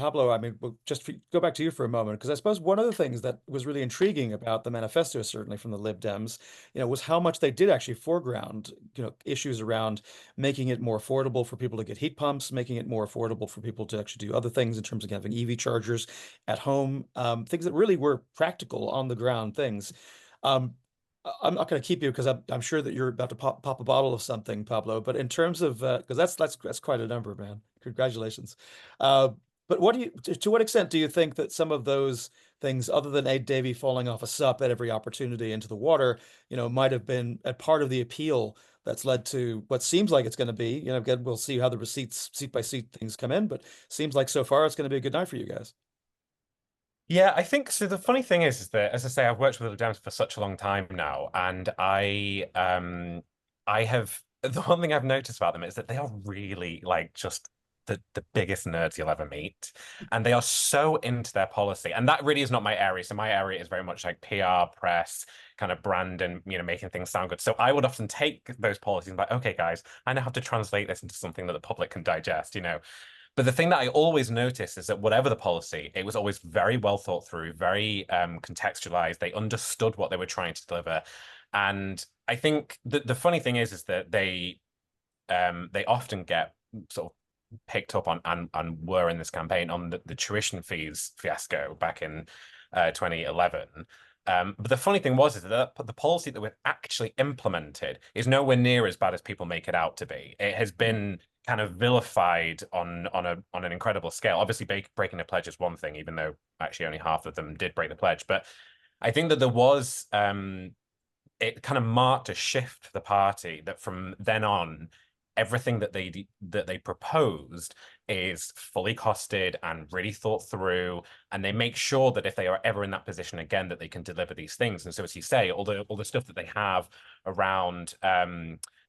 Pablo, I mean, go back to you for a moment, because I suppose one of the things that was really intriguing about the manifesto, certainly from the Lib Dems, was how much they did actually foreground, issues around making it more affordable for people to get heat pumps, making it more affordable for people to actually do other things in terms of having EV chargers at home, things that really were practical on the ground things. Um, I'm not going to keep you because I'm sure that you're about to pop a bottle of something, Pablo. But in terms of because that's quite a number, man. Congratulations. Uh, but what do you to what extent do you think that some of those things, other than Aid Davey falling off a sup at every opportunity into the water, might have been a part of the appeal that's led to what seems like it's going to be, again, we'll see how the receipts, seat by seat things come in, but seems like so far it's going to be a good night for you guys. Yeah, I think so. The funny thing is that, as I say, I've worked with the Dems for such a long time now, and I have the one thing I've noticed about them is that they are really like just the biggest nerds you'll ever meet, and they are so into their policy, and that really is not my area. So my area is very much like PR, press, kind of brand, and making things sound good. So I would often take those policies and be like, okay, guys, I now have to translate this into something that the public can digest. But the thing that I always noticed is that whatever the policy, it was always very well thought through, very contextualized. They understood what they were trying to deliver. And I think the funny thing is that they often get sort of picked up on and were in this campaign on the tuition fees fiasco back in 2011. But the funny thing was is that the policy that we've actually implemented is nowhere near as bad as people make it out to be. It has been kind of vilified on an incredible scale. Obviously, breaking the pledge is one thing, even though actually only half of them did break the pledge. But I think that there was it kind of marked a shift for the party that from then on, everything that they proposed is fully costed and really thought through, and they make sure that if they are ever in that position again, that they can deliver these things. And so, as you say, all the stuff that they have around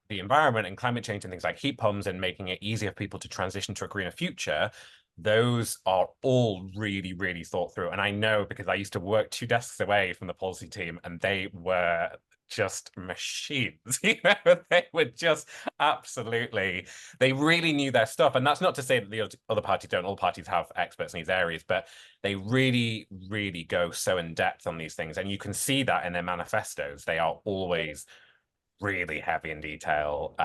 the environment and climate change and things like heat pumps and making it easier for people to transition to a greener future, those are all really, really thought through. And I know because I used to work two desks away from the policy team, and they were just machines. They were just absolutely, they really knew their stuff. And that's not to say that the other parties don't. All parties have experts in these areas, but they really, really go so in depth on these things. And you can see that in their manifestos. They are always really heavy in detail.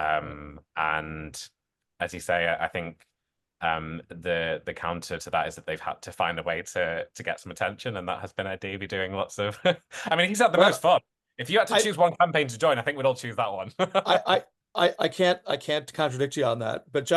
And as you say, I think the counter to that is that they've had to find a way to get some attention, and that has been Ed Davey doing lots of. I mean, he's had the most Well, fun. If you had to I, choose one campaign to join, I think we'd all choose that one. I, I can't contradict you on that, but John.